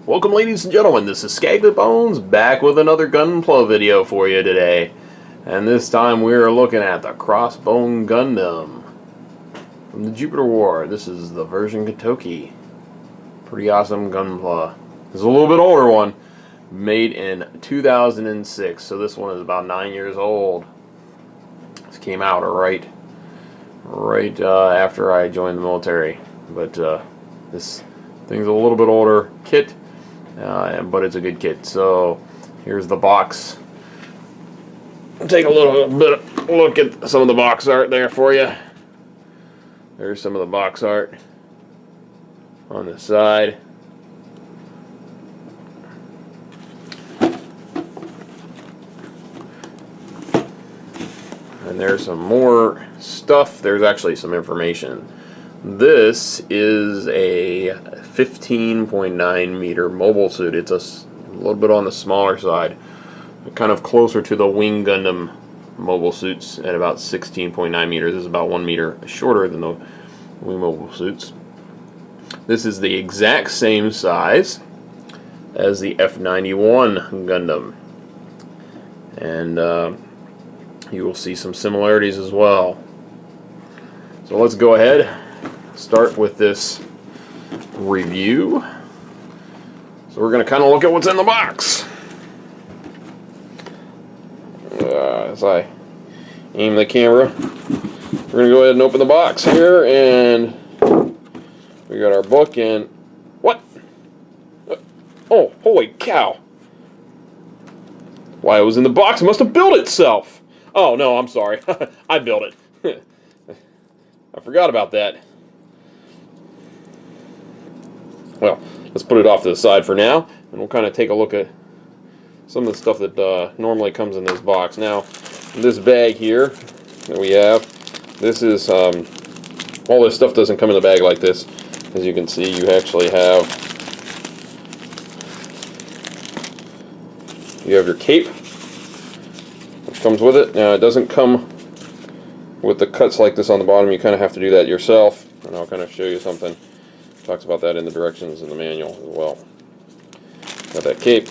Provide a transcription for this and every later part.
Welcome, ladies and gentlemen, this is Untitled Bones back with another Gunpla video for you today. And this time we're looking at the Crossbone Gundam from the Jupiter War. This is the version Katoki. Pretty awesome Gunpla. This is a little bit older one, made in 2006, so this one is about 9 years old. This came out right after I joined the military, but this thing's a little bit older kit. But it's a good kit. So here's the box. Take a little bit look at some of the box art there for you. There's some of the box art on the side. And there's some more stuff. There's actually some information. This is a 15.9 meter mobile suit. It's a little bit on the smaller side, kind of closer to the Wing Gundam mobile suits at about 16.9 meters. This is about 1 meter shorter than the Wing mobile suits. This is the exact same size as the F91 Gundam, and you will see some similarities as well. So let's go ahead. Start with this review. So we're going to kind of look at what's in the box. As I aim the camera, we're going to go ahead and open the box here, and we got our book and what? Oh, holy cow! Why, it was in the box. It must have built itself. Oh no, I'm sorry. I built it. I forgot about that. Well, let's put it off to the side for now, and we'll kind of take a look at some of the stuff that normally comes in this box. Now, this bag here that we have, this is, all this stuff doesn't come in the bag like this. As you can see, you actually have, your cape, which comes with it. Now, it doesn't come with the cuts like this on the bottom. You kind of have to do that yourself, and I'll kind of show you something. Talks about that in the directions in the manual as well. Got that cape.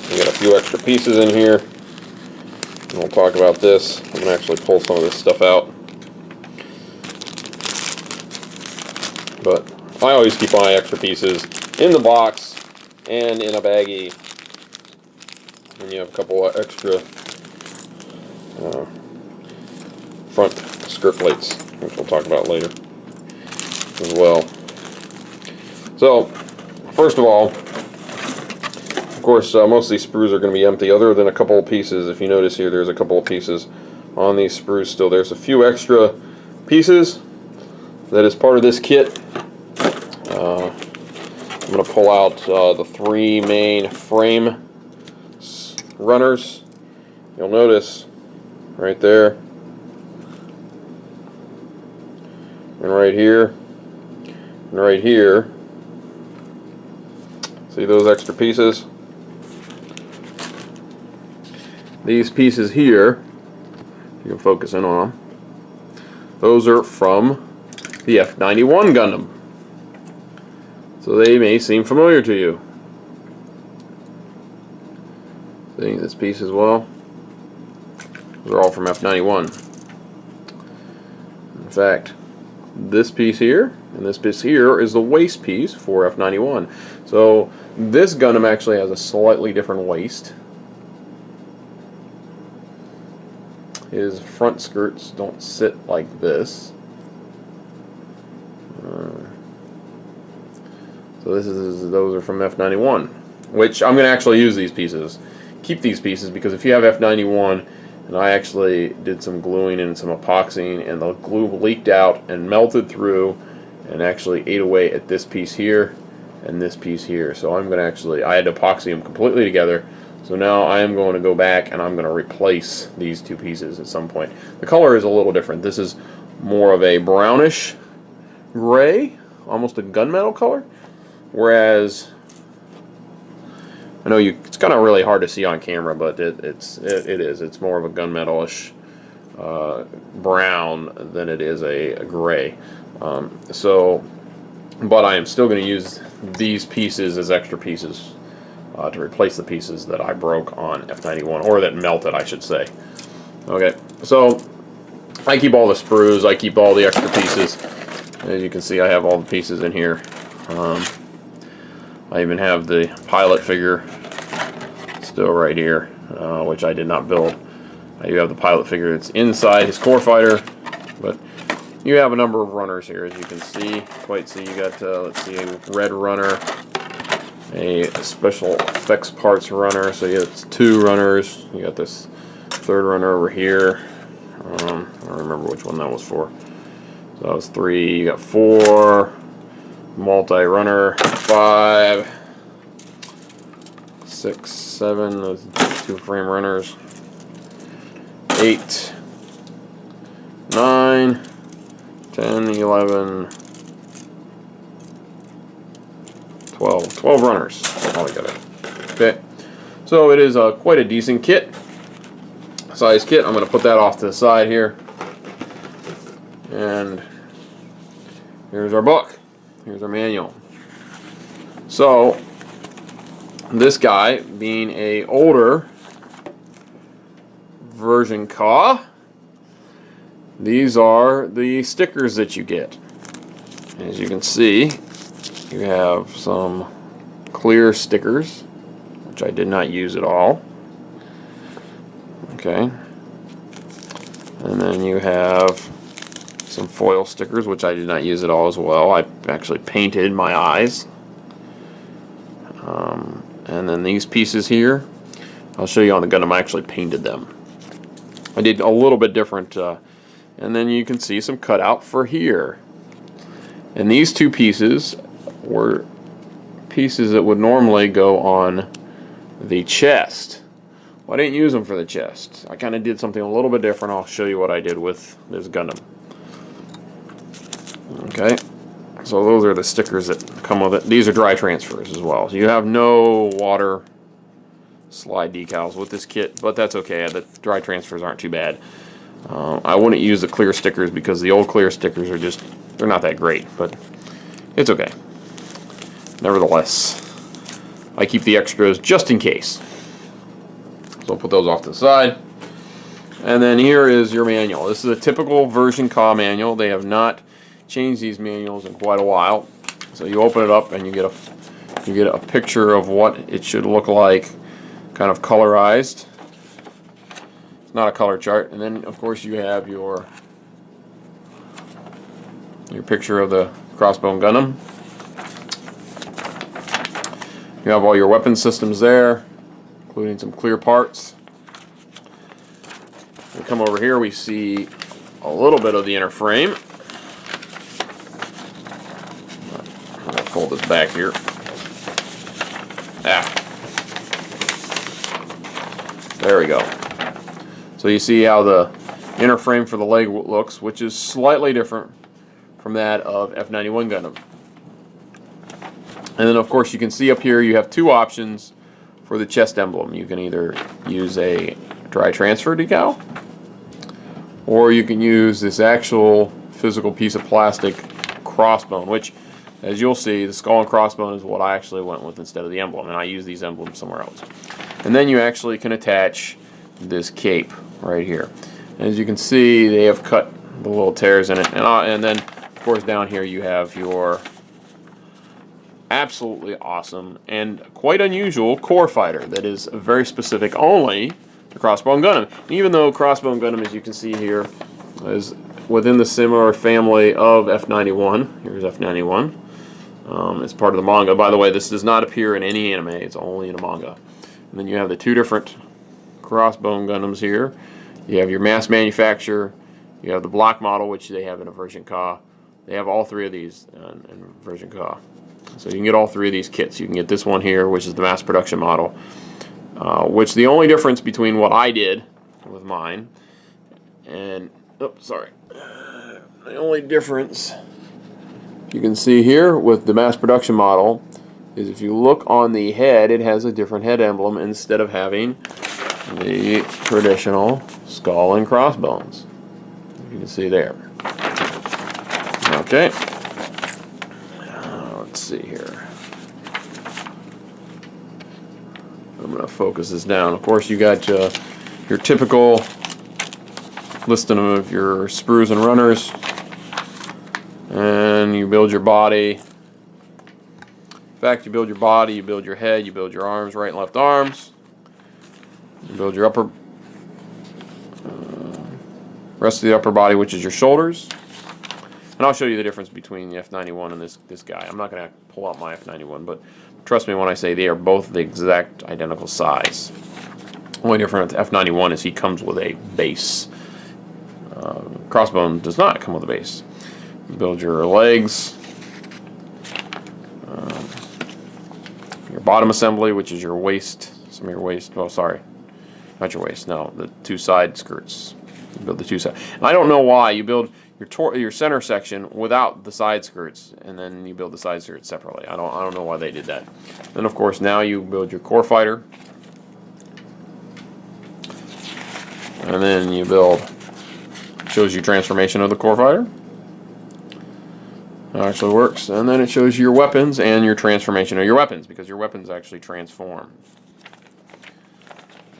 We got a few extra pieces in here. And we'll talk about this. I'm going to actually pull some of this stuff out. But I always keep my extra pieces in the box and in a baggie. And you have a couple of extra front skirt plates, which we'll talk about later as well. So, first of all, of course, most of these sprues are going to be empty, other than a couple of pieces. If you notice here, there's a couple of pieces on these sprues still. There's a few extra pieces that is part of this kit. I'm going to pull out the three main frame runners. You'll notice right there, and right here, and right here. See those extra pieces? These pieces here, you can focus in on them. Those are from the F91 Gundam. So they may seem familiar to you. See this piece as well? Those are all from F91. In fact, this piece here and this piece here is the waist piece for F91. So this Gundam actually has a slightly different waist. His front skirts don't sit like this. So those are from F91, which I'm going to actually use these pieces. Keep these pieces, because if you have F91, and I actually did some gluing and some epoxying, and the glue leaked out and melted through and actually ate away at this piece here and this piece here. So I'm going to actually, I had to epoxy them completely together. So now I am going to go back and I'm going to replace these two pieces at some point. The color is a little different. This is more of a brownish gray, almost a gunmetal color, whereas I know it's kind of really hard to see on camera, but it is. It's more of a gunmetalish brown than it is a gray. So but I am still going to use these pieces as extra pieces to replace the pieces that I broke on F91, or that melted, I should say. Okay, so I keep all the sprues, I keep all the extra pieces. As you can see, I have all the pieces in here. I even have the pilot figure still right here, which I did not build. I do have the pilot figure that's inside his core fighter, but you have a number of runners here, as you can see. You got, let's see, a red runner, a special effects parts runner, so you have 2 runners. You got this 3rd runner over here. I don't remember which one that was for. So that was 3, you got 4, multi-runner, 5, 6, 7, those 2-frame runners, 8, 9, 10, 11, 12 runners altogether. Okay, so it is quite a decent kit, size kit. I'm going to put that off to the side here, and here's our book. Here's our manual. So this guy, being a older version CAW, these are the stickers that you get. As you can see, you have some clear stickers, which I did not use at all. Okay. And then you have some foil stickers, which I did not use at all as well. I actually painted my eyes. And then these pieces here, I'll show you on the Gundam, I actually painted them. I did a little bit different. And then you can see some cutout for here. And these 2 pieces were pieces that would normally go on the chest. Well, I didn't use them for the chest. I kind of did something a little bit different. I'll show you what I did with this Gundam. Okay, so those are the stickers that come with it. These are dry transfers as well. So you have no water slide decals with this kit, but that's okay. The dry transfers aren't too bad. I wouldn't use the clear stickers because the old clear stickers are just, they're not that great, but it's okay. Nevertheless, I keep the extras just in case. So I'll put those off to the side. And then here is your manual. This is a typical version CAW manual. They have not changed these manuals in quite a while. So you open it up and you get a picture of what it should look like, kind of colorized. It's not a color chart. And then of course you have your picture of the Crossbone Gundam. You have all your weapon systems there, including some clear parts. We come over here, we see a little bit of the inner frame. I'm going to fold this back here. There we go. So you see how the inner frame for the leg looks, which is slightly different from that of F91 Gundam. And then of course you can see up here you have 2 options for the chest emblem. You can either use a dry transfer decal, or you can use this actual physical piece of plastic crossbone, which, as you'll see, the skull and crossbone is what I actually went with instead of the emblem, and I use these emblems somewhere else. And then you actually can attach this cape right here. And as you can see, they have cut the little tears in it, and then of course down here you have your absolutely awesome and quite unusual core fighter that is very specific only to Crossbone Gundam. Even though Crossbone Gundam, as you can see here, is within the similar family of F91. Here's F91. It's part of the manga. By the way, this does not appear in any anime. It's only in a manga. And then you have the 2 different Crossbone Gundams here. You have your mass manufacture. You have the block model, which they have in a version CAW. They have all 3 of these in version CAW. So you can get all 3 of these kits. You can get this one here, which is the mass production model, which the only difference between what I did with mine and, the only difference you can see here with the mass production model is if you look on the head, it has a different head emblem instead of having the traditional skull and crossbones. You can see there. Okay. I'm going to focus this down. Of course, you got your typical listing of your sprues and runners, and you build your body. In fact, you build your body, you build your head, you build your arms, right and left arms. You build your rest of the upper body, which is your shoulders. And I'll show you the difference between the F91 and this guy. I'm not going to pull out my F91, but trust me when I say they are both the exact identical size. The only difference with F91 is he comes with a base. Crossbone does not come with a base. You build your legs, your bottom assembly, which is your waist, some of your waist. Oh, sorry, not your waist. No, the two side skirts. You build the two side. And I don't know why you build your center section without the side skirts, and then you build the side skirts separately. I don't know why they did that. Then of course now you build your core fighter, and then you build. Shows you transformation of the core fighter. That actually works, and then it shows you your weapons and your transformation of your weapons, because your weapons actually transform.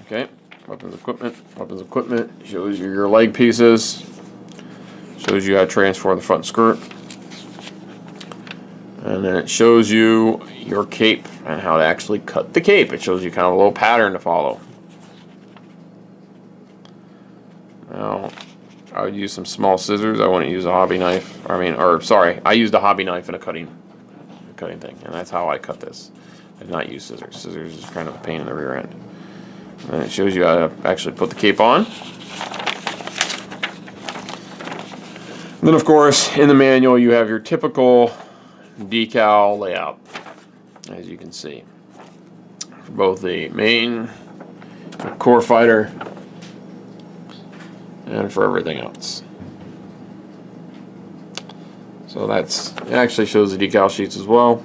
Okay, weapons equipment. Weapons equipment shows you your leg pieces. Shows you how to transform the front skirt. And then it shows you your cape and how to actually cut the cape. It shows you kind of a little pattern to follow. Now, I would use some small scissors. I wouldn't use a hobby knife. I used a hobby knife and a cutting thing, and that's how I cut this. I did not use scissors. Scissors is kind of a pain in the rear end. And it shows you how to actually put the cape on. And then, of course, in the manual, you have your typical decal layout, as you can see, for both the main core fighter and for everything else. So it actually shows the decal sheets as well.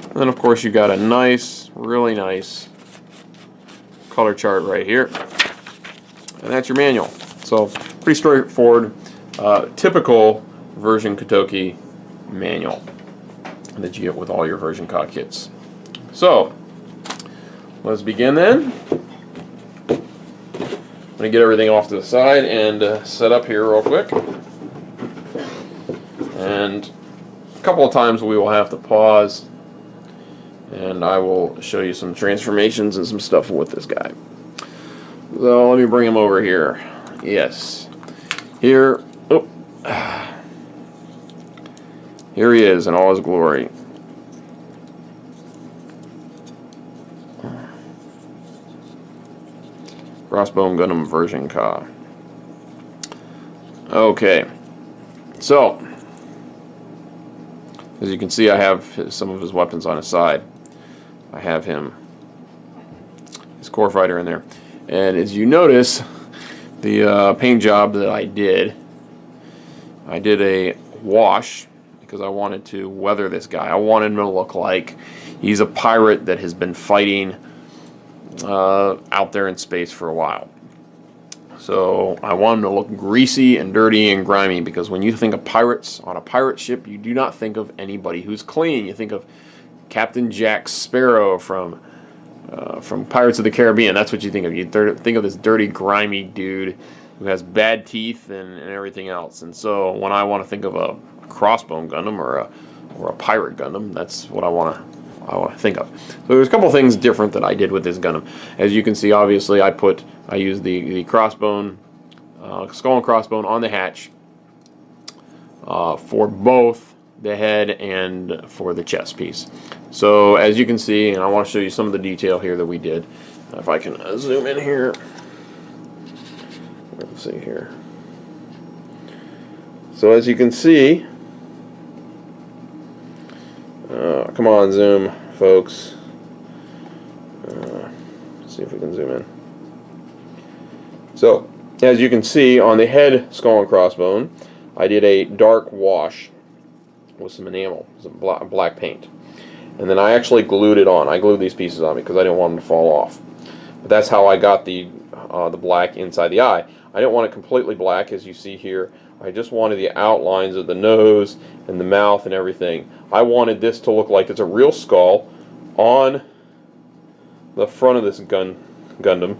And then, of course, you got a nice, really nice color chart right here, and that's your manual. So pretty straightforward. Typical version Kotoki manual that you get with all your version COD kits. So let's begin then. I'm going to get everything off to the side and set up here real quick. And a couple of times we will have to pause, and I will show you some transformations and some stuff with this guy. So let me bring him over here. Yes. Here he is in all his glory. Crossbone Gundam version Ka. Okay, so as you can see, I have some of his weapons on his side. I have his core fighter in there, and as you notice, the paint job that I did a wash because I wanted to weather this guy. I wanted him to look like he's a pirate that has been fighting out there in space for a while. So I want him to look greasy and dirty and grimy, because when you think of pirates on a pirate ship, you do not think of anybody who's clean. You think of Captain Jack Sparrow from Pirates of the Caribbean. That's what you think of. You think of this dirty, grimy dude who has bad teeth and everything else. And so when I want to think of a Crossbone Gundam or a pirate Gundam, that's what I want to think of. So there's a couple of things different that I did with this Gundam. As you can see, obviously, I used the crossbone, skull and crossbone on the hatch for both the head and for the chest piece. So as you can see, and I want to show you some of the detail here that we did. If I can zoom in here. Let's see here. So as you can see, come on, zoom, folks. Let's see if we can zoom in. So, as you can see, on the head skull and crossbone, I did a dark wash with some enamel, some black paint. And then I actually glued it on. I glued these pieces on because I didn't want them to fall off. But that's how I got the black inside the eye. I didn't want it completely black, as you see here. I just wanted the outlines of the nose and the mouth and everything. I wanted this to look like it's a real skull on the front of this Gundam,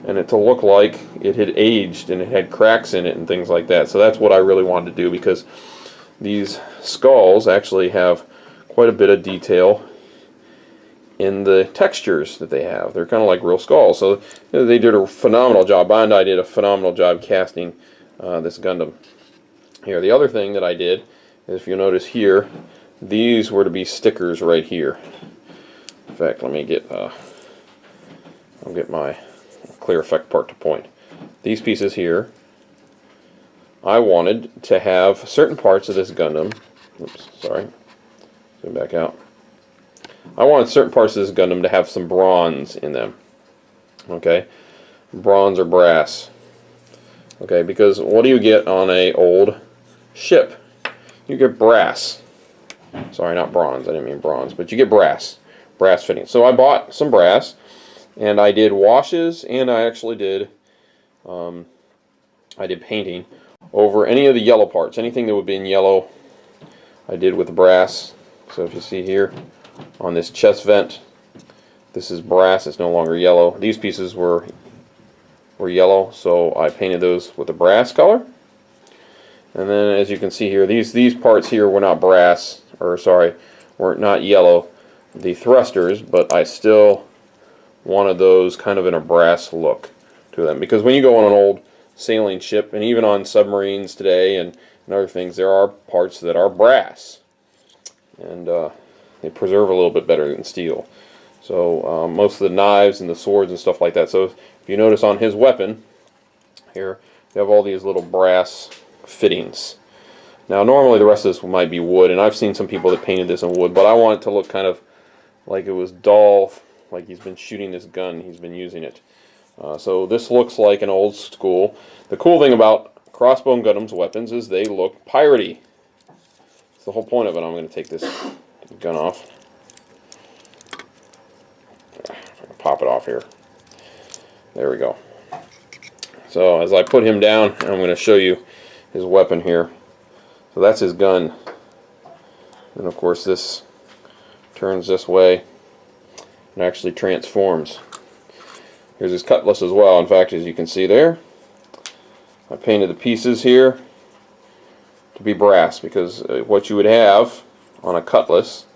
and it to look like it had aged and it had cracks in it and things like that. So that's what I really wanted to do, because these skulls actually have quite a bit of detail in the textures that they have. They're kind of like real skulls. So they did a phenomenal job. Bandai did a phenomenal job casting this Gundam. Here, the other thing that I did is, if you notice here, these were to be stickers right here. In fact, let me get I'll get my clear effect part to point. These pieces here, I wanted to have certain parts of this Gundam. Oops, sorry. Zoom back out. I wanted certain parts of this Gundam to have some bronze in them. Okay? Bronze or brass. Okay, because what do you get on a old ship? You get brass. Sorry, not bronze. I didn't mean bronze, but you get brass. Brass fittings. So I bought some brass, and I did washes, and I actually did painting over any of the yellow parts. Anything that would be in yellow, I did with brass. So if you see here on this chest vent, this is brass. It's no longer yellow. These pieces were yellow, so I painted those with a brass color. And then, as you can see here, these parts here were not brass, or sorry, were not yellow, the thrusters, but I still wanted those kind of in a brass look to them, because when you go on an old sailing ship, and even on submarines today and other things, there are parts that are brass, and they preserve a little bit better than steel. So most of the knives and the swords and stuff like that. So if you notice on his weapon here, you have all these little brass fittings. Now normally the rest of this might be wood, and I've seen some people that painted this in wood, but I want it to look kind of like it was dull, like he's been shooting this gun, he's been using it. So this looks like an old school. The cool thing about Crossbone Gundam's weapons is they look piratey. That's the whole point of it. I'm going to take this gun off. If I can pop it off here. There we go. So as I put him down, I'm going to show you his weapon here. So that's his gun. And of course this turns this way and actually transforms. Here's his cutlass as well. In fact, as you can see there, I painted the pieces here to be brass, because what you would have on a cutlass,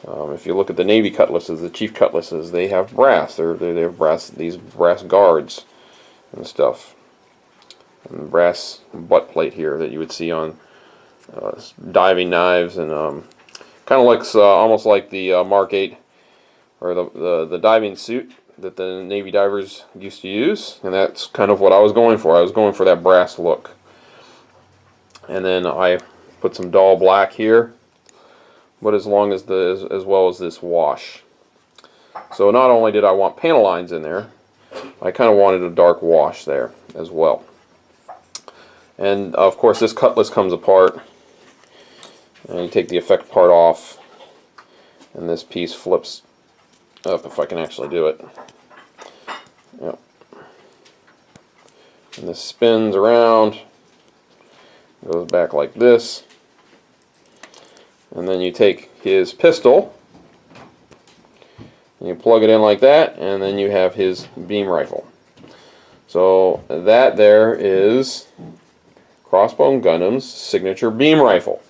if you look at the Navy cutlasses, the chief cutlasses, they have brass. They have brass, these brass guards and stuff, and the brass butt plate here that you would see on diving knives, and kind of looks almost like the Mark 8 or the diving suit that the Navy divers used to use, and that's kind of what I was going for. I was going for that brass look. And then I put some dull black here, but as well as this wash. So not only did I want panel lines in there, I kind of wanted a dark wash there as well. And of course this cutlass comes apart, and you take the effect part off, and this piece flips up, if I can actually do it. Yep. And this spins around, goes back like this, and then you take his pistol and you plug it in like that, and then you have his beam rifle. So that there is Crossbone Gundam's signature beam rifle.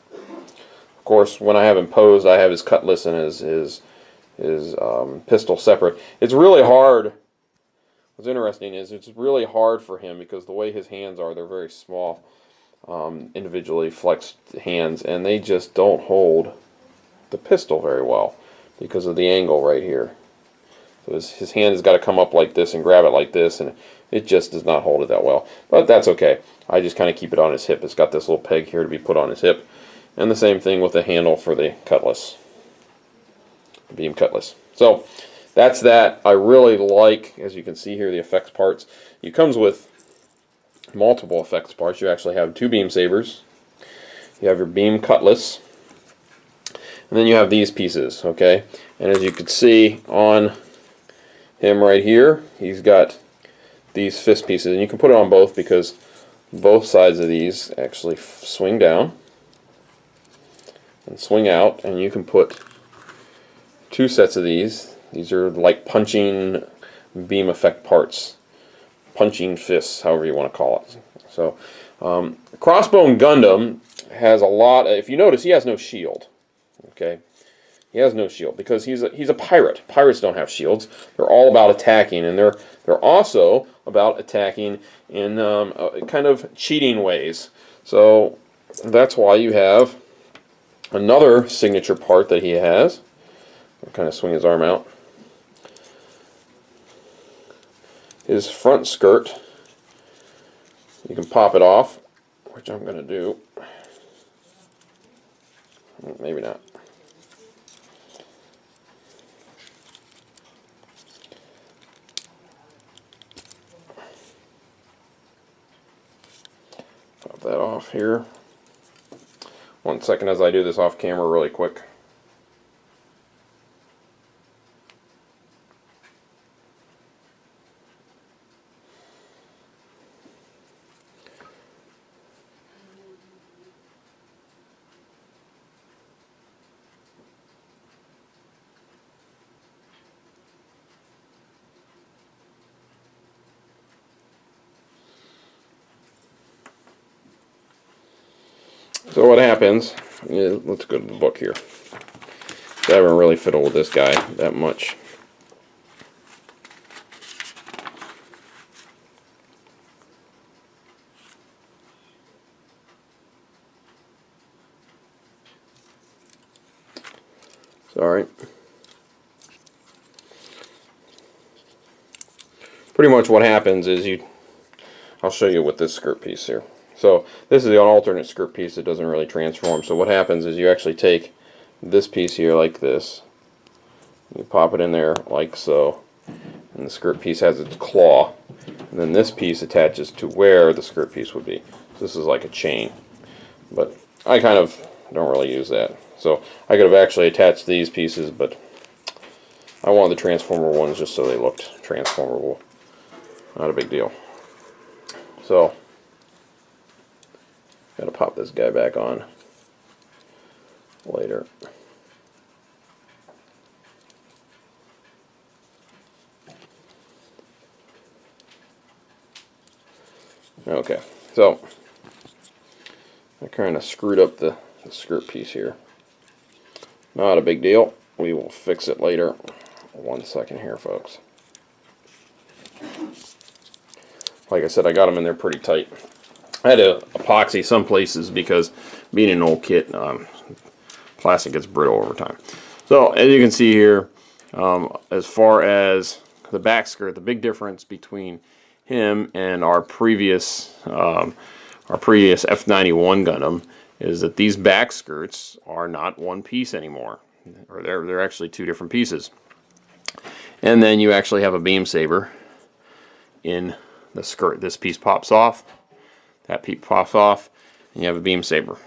Of course, when I have him posed, I have his cutlass and his pistol separate. It's really hard. What's interesting is it's really hard for him, because the way his hands are, they're very small, individually flexed hands, and they just don't hold the pistol very well because of the angle right here. So his hand has got to come up like this and grab it like this, and it just does not hold it that well. But that's okay. I just kind of keep it on his hip. It's got this little peg here to be put on his hip, and the same thing with the handle for the cutlass. Beam cutlass. So that's that. I really like, as you can see here, the effects parts. It comes with multiple effects parts. You actually have two beam sabers, you have your beam cutlass, and then you have these pieces, okay? And as you can see on him right here, he's got these fist pieces, and you can put it on both, because both sides of these actually swing down and swing out, and you can put two sets of these These are like punching beam effect parts. Punching fists, however you want to call it. So, Crossbone Gundam has a lot of, if you notice, he has no shield. Okay? He has no shield because he's a pirate. Pirates don't have shields. They're all about attacking, and they're also about attacking in kind of cheating ways. So that's why you have another signature part that he has. I'll kind of swing his arm out. His front skirt, you can pop it off, which I'm going to do. Maybe not. Pop that off here. 1 second as I do this off camera really quick. So what happens, let's go to the book here. I haven't really fiddled with this guy that much. Sorry. Pretty much what happens is I'll show you with this skirt piece here. So this is the alternate skirt piece that doesn't really transform. So what happens is you actually take this piece here like this. You pop it in there like so. And the skirt piece has its claw. And then this piece attaches to where the skirt piece would be. So this is like a chain. But I kind of don't really use that. So I could have actually attached these pieces, but I wanted the transformer ones just so they looked transformable. Not a big deal. So gotta pop this guy back on later. Okay, so I kind of screwed up the skirt piece here. Not a big deal. We will fix it later. 1 second here, folks. Like I said, I got them in there pretty tight. I had to epoxy some places because being an old kit, plastic gets brittle over time. So as you can see here, as far as the back skirt, the big difference between him and our previous F-91 Gundam is that these back skirts are not one piece anymore, or they're actually two different pieces. And then you actually have a beam saber in the skirt. This piece pops off. That piece pops off, and you have a beam saber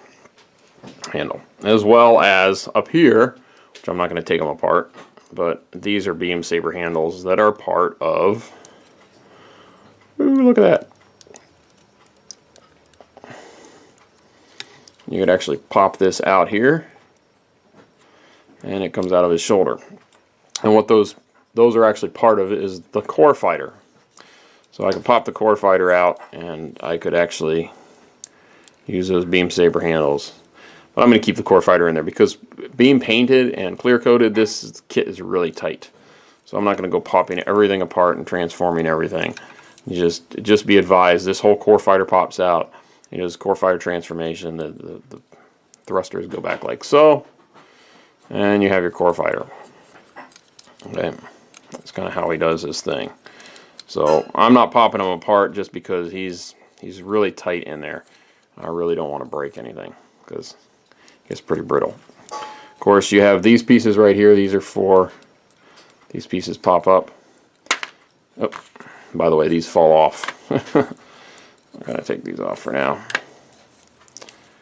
handle. As well as up here, which I'm not going to take them apart, but these are beam saber handles that are part of, ooh, look at that. You could actually pop this out here, and it comes out of his shoulder. And what those are actually part of is the core fighter. So I could pop the core fighter out, and I could actually use those beam saber handles. But I'm going to keep the core fighter in there because being painted and clear coated, this kit is really tight. So I'm not going to go popping everything apart and transforming everything. Just be advised, this whole core fighter pops out. It is core fighter transformation. The thrusters go back like so, and you have your core fighter. Okay, that's kind of how he does his thing. So I'm not popping him apart just because he's really tight in there. I really don't want to break anything because it's pretty brittle. Of course, you have these pieces right here. These are for, these pieces pop up. Oh, by the way, these fall off. I'm going to take these off for now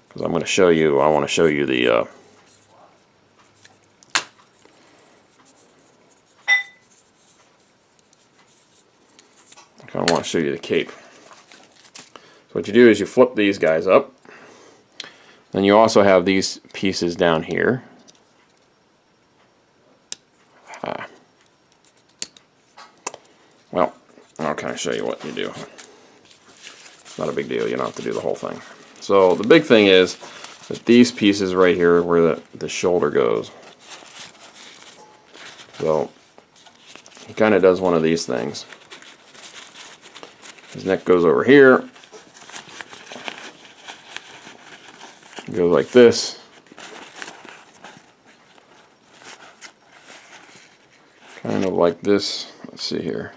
because I'm going to show you, I want to show you the I kind of want to show you the cape. So what you do is you flip these guys up. Then you also have these pieces down here. I'll kind of show you what you do. It's not a big deal. You don't have to do the whole thing. So the big thing is that these pieces right here, where the shoulder goes. So he kind of does one of these things. His neck goes over here. It goes like this. Kind of like this. Let's see here.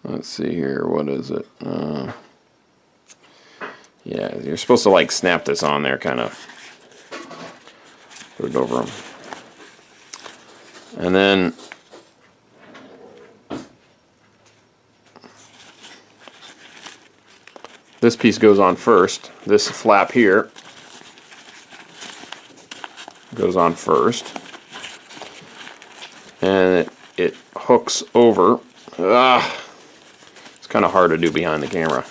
Let's see here. What is it? Yeah, you're supposed to like snap this on there, kind of. Put it over them. And then this piece goes on first. This flap here goes on first. And it hooks over. It's kind of hard to do behind the camera.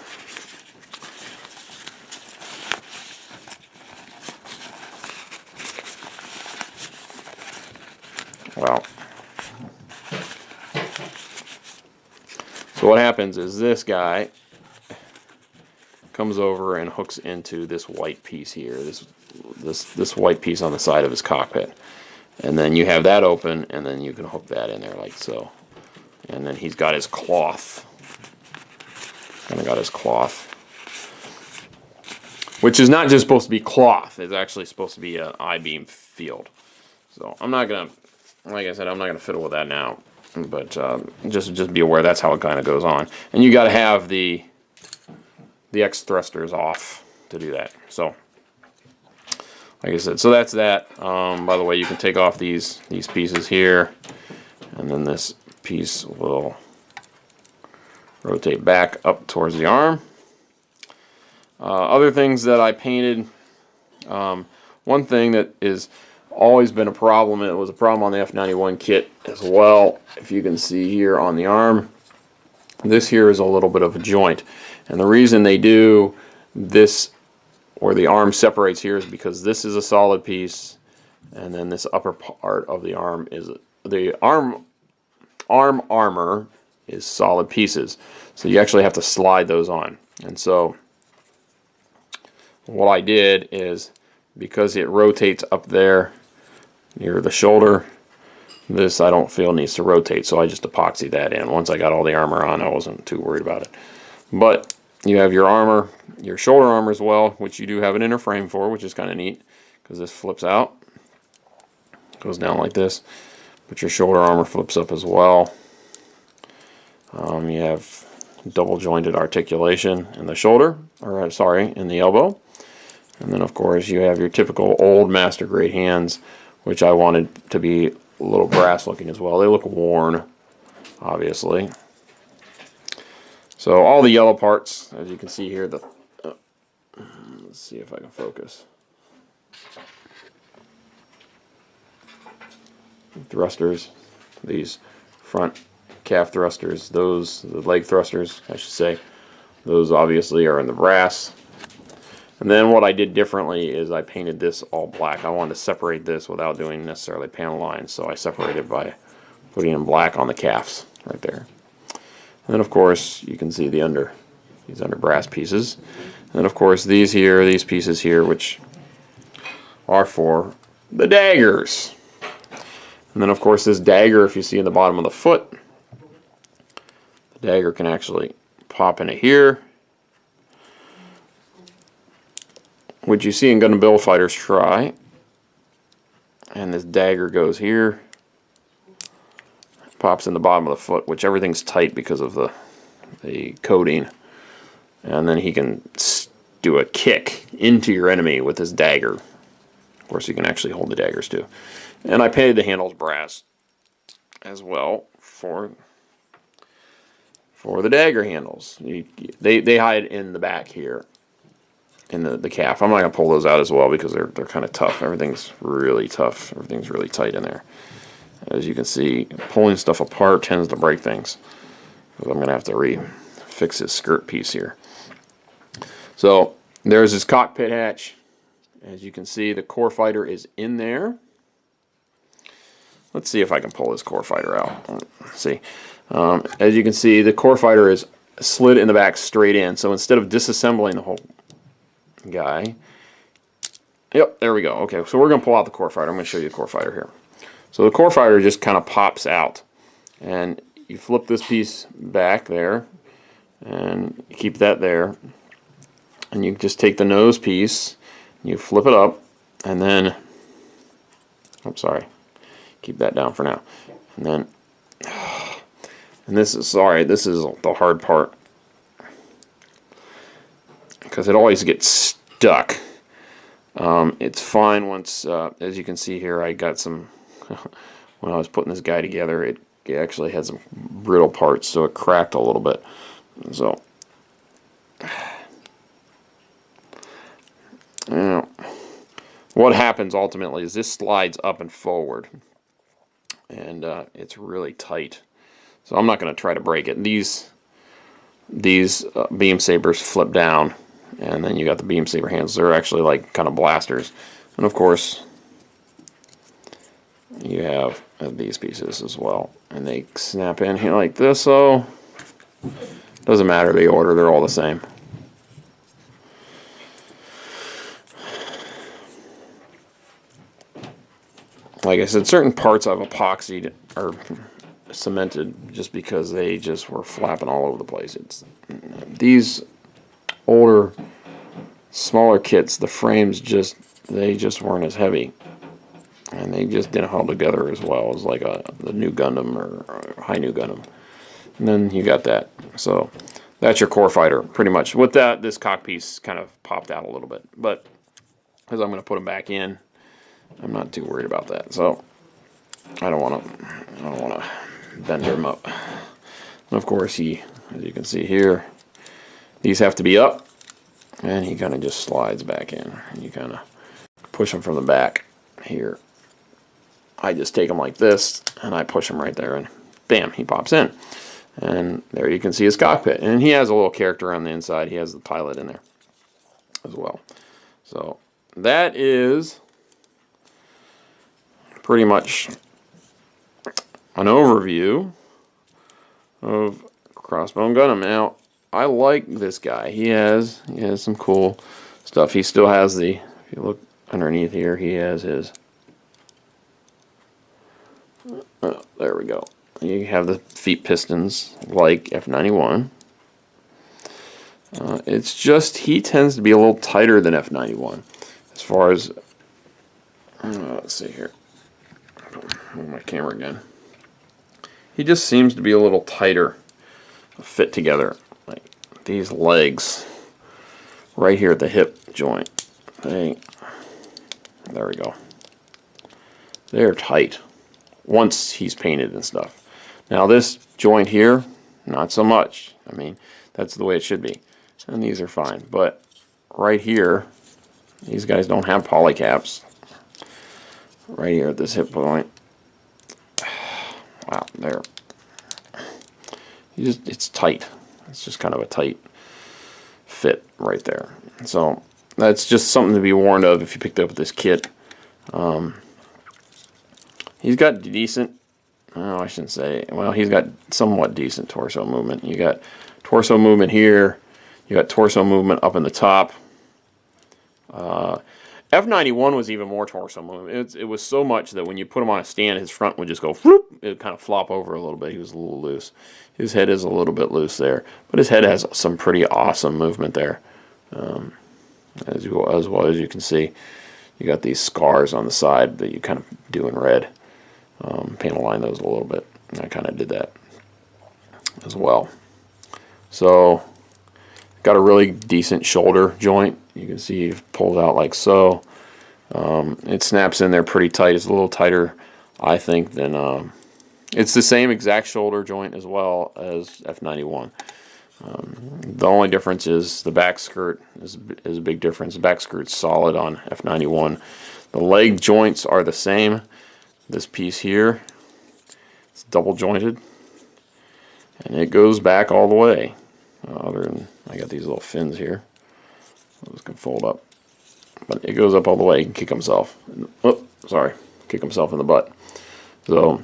Well, so what happens is this guy comes over and hooks into this white piece here, this white piece on the side of his cockpit, and then you have that open, and then you can hook that in there like so, and then he's got his cloth, kind of got his cloth, which is not just supposed to be cloth; it's actually supposed to be an I-beam field. So I'm not gonna. Like I said, I'm not going to fiddle with that now, but just be aware that's how it kind of goes on. And you got to have the X thrusters off to do that. So, like I said, so that's that. By the way, you can take off these pieces here, and then this piece will rotate back up towards the arm. Other things that I painted, one thing that is always been a problem, it was a problem on the F91 kit as well. If you can see here on the arm, this here is a little bit of a joint, and the reason they do this where the arm separates here is because this is a solid piece, and then this upper part of the arm is the armor is solid pieces, so you actually have to slide those on. And so what I did is, because it rotates up there near the shoulder, this I don't feel needs to rotate, so I just epoxy that in. Once I got all the armor on, I wasn't too worried about it. But you have your armor, your shoulder armor as well, which you do have an inner frame for, which is kind of neat, because this flips out, goes down like this, but your shoulder armor flips up as well. You have double jointed articulation in the shoulder, or sorry, in the elbow. And then of course you have your typical old master grade hands, which I wanted to be a little brass looking as well. They look worn, obviously. So all the yellow parts, as you can see here, let's see if I can focus. Thrusters, these front calf thrusters, the leg thrusters, I should say, those obviously are in the brass. And then what I did differently is I painted this all black. I wanted to separate this without doing necessarily panel lines, so I separated by putting in black on the calves right there. And then of course you can see these under brass pieces. And then of course these pieces here, which are for the daggers. And then of course this dagger, if you see in the bottom of the foot, the dagger can actually pop into here, which you see in Gundam Build Fighters try. And this dagger goes here, pops in the bottom of the foot, which everything's tight because of the coating. And then he can do a kick into your enemy with his dagger. Of course, you can actually hold the daggers too. And I painted the handles brass as well for the dagger handles. They hide in the back here, in the calf. I'm not going to pull those out as well because they're kind of tough. Everything's really tough. Everything's really tight in there. As you can see, pulling stuff apart tends to break things. So I'm going to have to fix his skirt piece here. So there's his cockpit hatch. As you can see, the core fighter is in there. let's see if I can pull this core fighter out. Let's see. As you can see, the core fighter is slid in the back straight in. So instead of disassembling the whole guy, yep, there we go. Okay, so we're going to pull out the core fighter. I'm going to show you the core fighter here. So the core fighter just kind of pops out, and you flip this piece back there, and you keep that there, and you just take the nose piece, you flip it up, and then, I'm sorry, keep that down for now, and then, and this is, sorry, this is the hard part, because it always gets stuck. It's fine once, as you can see here, I got some, when I was putting this guy together, it actually had some brittle parts, so it cracked a little bit. So, you know, what happens ultimately is this slides up and forward, and it's really tight. So I'm not going to try to break it. These beam sabers flip down, and then you got the beam saber handles. They're actually like kind of blasters, and of course you have these pieces as well, and they snap in here like this. So doesn't matter the order; they're all the same. Like I said, certain parts I've epoxied or cemented just because they just were flapping all over the place. These older, smaller kits, the frames they just weren't as heavy, and they just didn't hold together as well as like the new Gundam or high new Gundam. And then you got that. So that's your core fighter, pretty much. With that, this cock piece kind of popped out a little bit, but because I'm going to put them back in, I'm not too worried about that. So I don't want to bend them up. And of course, as you can see here, these have to be up, and he kind of just slides back in. And you kind of push him from the back here. I just take him like this, and I push him right there, and bam, he pops in. And there you can see his cockpit. And he has a little character on the inside. He has the pilot in there as well. So that is pretty much an overview of Crossbone Gundam. Now, I like this guy. He has some cool stuff. He still has if you look underneath here, he has his, there we go. You have the feet pistons like F91. It's just he tends to be a little tighter than F91 as far as, let's see here. Move my camera again. He just seems to be a little tighter fit together. Like these legs right here at the hip joint. There we go. They're tight once he's painted and stuff. Now this joint here, not so much. I mean, that's the way it should be. And these are fine. But right here, these guys don't have polycaps. Right here at this hip point. Wow, there. It's tight. It's just kind of a tight fit right there. So that's just something to be warned of if you picked up this kit. He's got decent, I shouldn't say, well, he's got somewhat decent torso movement. You got torso movement here. You got torso movement up in the top. F91 was even more torso movement. It was so much that when you put him on a stand, his front would just go whoop. It would kind of flop over a little bit. He was a little loose. His head is a little bit loose there, but his head has some pretty awesome movement there. As well as you can see, you got these scars on the side that you kind of do in red. Paint align those a little bit. And I kind of did that as well. So got a really decent shoulder joint. You can see it pulls out like so. It snaps in there pretty tight. It's a little tighter, I think, than it's the same exact shoulder joint as well as F91. The only difference is the back skirt is a big difference. The back skirt's solid on F91. The leg joints are the same. This piece here, it's double jointed, and it goes back all the way. Other than I got these little fins here, those can fold up, but it goes up all the way. He can kick himself. Oh, sorry, kick himself in the butt. So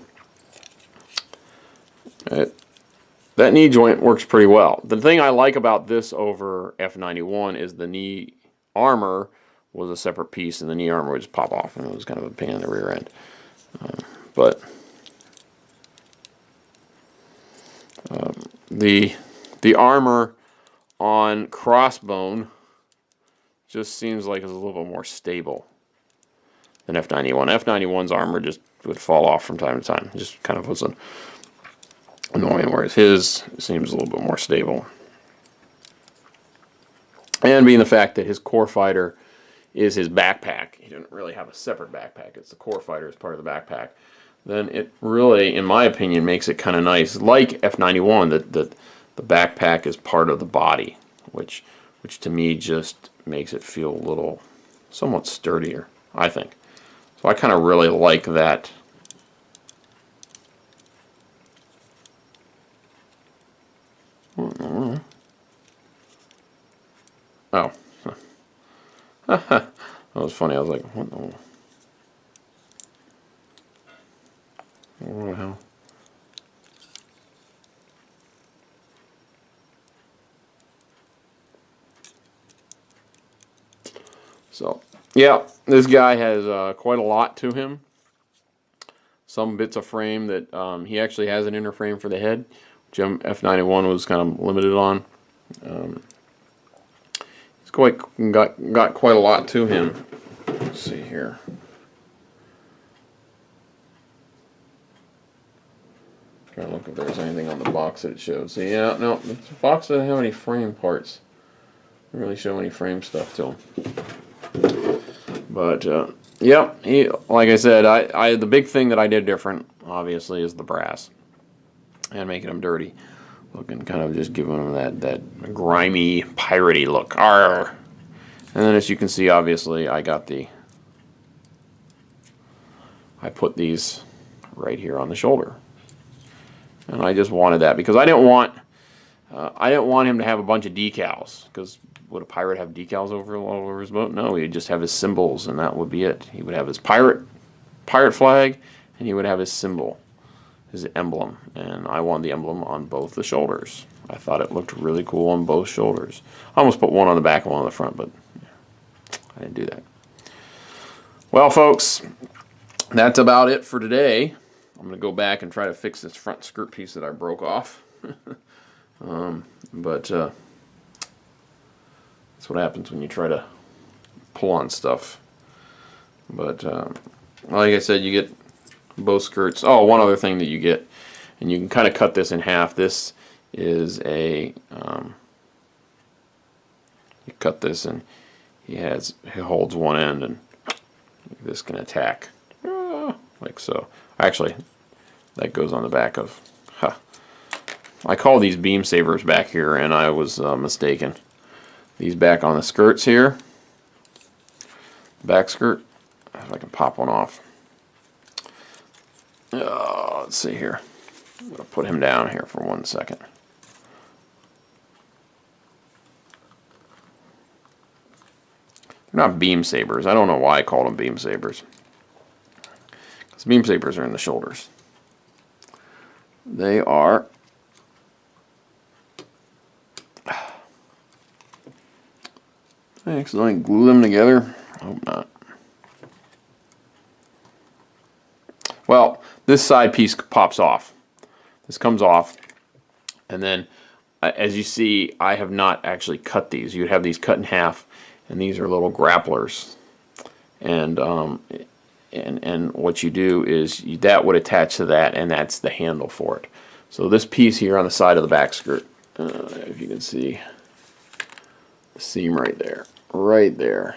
that knee joint works pretty well. The thing I like about this over F91 is the knee armor was a separate piece, and the knee armor would just pop off, and it was kind of a pain in the rear end. But the armor on Crossbone just seems like it's a little bit more stable than F91. F91's armor just would fall off from time to time. It just kind of was annoying, whereas his seems a little bit more stable. And being the fact that his core fighter is his backpack, he didn't really have a separate backpack, it's the core fighter as part of the backpack, then it really, in my opinion, makes it kind of nice, like F91, that the backpack is part of the body, which to me just makes it feel a little, somewhat sturdier, I think. So I kind of really like that. Oh. That was funny. I was like, what the hell? So, yeah, this guy has quite a lot to him. Some bits of frame that he actually has an inner frame for the head, which F91 was kind of limited on. He's got quite a lot to him. Let's see here. Trying to look if there's anything on the box that it shows. So yeah, no, the box doesn't have any frame parts. Doesn't really show any frame stuff to him. But yeah, like I said, the big thing that I did different, obviously, is the brass and making them dirty. Looking, kind of just giving them that grimy, piratey look. Arr! And then as you can see, obviously, I put these right here on the shoulder. And I just wanted that because I didn't want him to have a bunch of decals. Because would a pirate have decals all over his boat? No, he'd just have his symbols, and that would be it. He would have his pirate flag, and he would have his symbol, his emblem, and I wanted the emblem on both the shoulders. I thought it looked really cool on both shoulders. I almost put one on the back and one on the front, but I didn't do that. Well, folks, that's about it for today. I'm going to go back and try to fix this front skirt piece that I broke off. But that's what happens when you try to pull on stuff. But like I said, you get both skirts. Oh, one other thing that you get, and you can kind of cut this in half. This is a you cut this, and he holds one end, and this can attack like so. Actually, that goes on the back of. I call these beam sabers back here, and I was mistaken. These back on the skirts here, back skirt. If I can pop one off. Let's see here. I'm going to put him down here for 1 second. They're not beam sabers. I don't know why I called them beam sabers. Because beam sabers are in the shoulders. They are. I accidentally glue them together. I hope not. Well, this side piece pops off. This comes off, and then as you see, I have not actually cut these. You'd have these cut in half, and these are little grapplers. And what you do is that would attach to that, and that's the handle for it. So this piece here on the side of the back skirt, if you can see the seam right there, and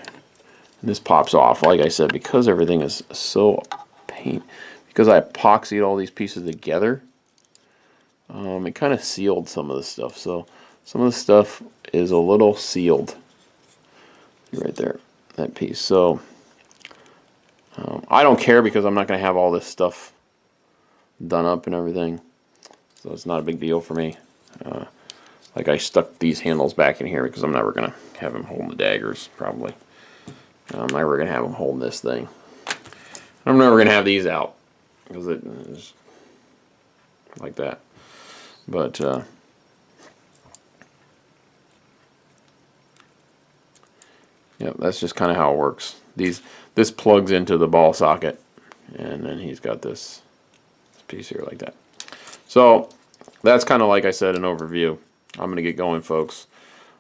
this pops off. Like I said, because everything is so because I epoxied all these pieces together, it kind of sealed some of the stuff. So some of the stuff is a little sealed right there, that piece. So I don't care because I'm not going to have all this stuff done up and everything. So it's not a big deal for me. Like I stuck these handles back in here because I'm never going to have him holding the daggers, probably. I'm never going to have him holding this thing. I'm never going to have these out. because it is like that. But yeah, that's just kind of how it works. This plugs into the ball socket, and then he's got this piece here like that. So that's kind of, like I said, an overview. I'm going to get going, folks.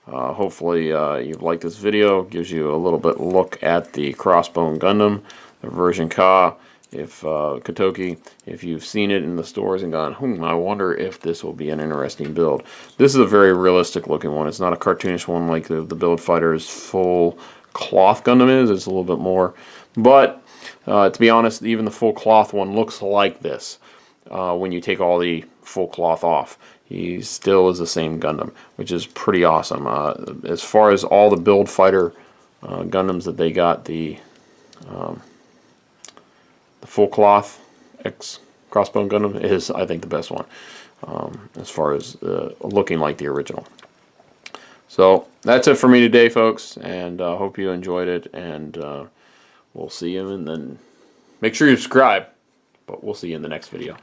Hopefully you've liked this video. It gives you a little bit look at the Crossbone Gundam, the version Ka. If Kotoki, if you've seen it in the stores and gone, I wonder if this will be an interesting build. This is a very realistic looking one. It's not a cartoonish one like the Build Fighters full cloth Gundam is. It's a little bit more. But to be honest, even the full cloth one looks like this when you take all the full cloth off. He still is the same Gundam, which is pretty awesome. As far as all the Build Fighter Gundams that they got, the full cloth X Crossbone Gundam is, I think, the best one as far as looking like the original. So that's it for me today, folks, and hope you enjoyed it, and we'll see you, and then make sure you subscribe, but we'll see you in the next video.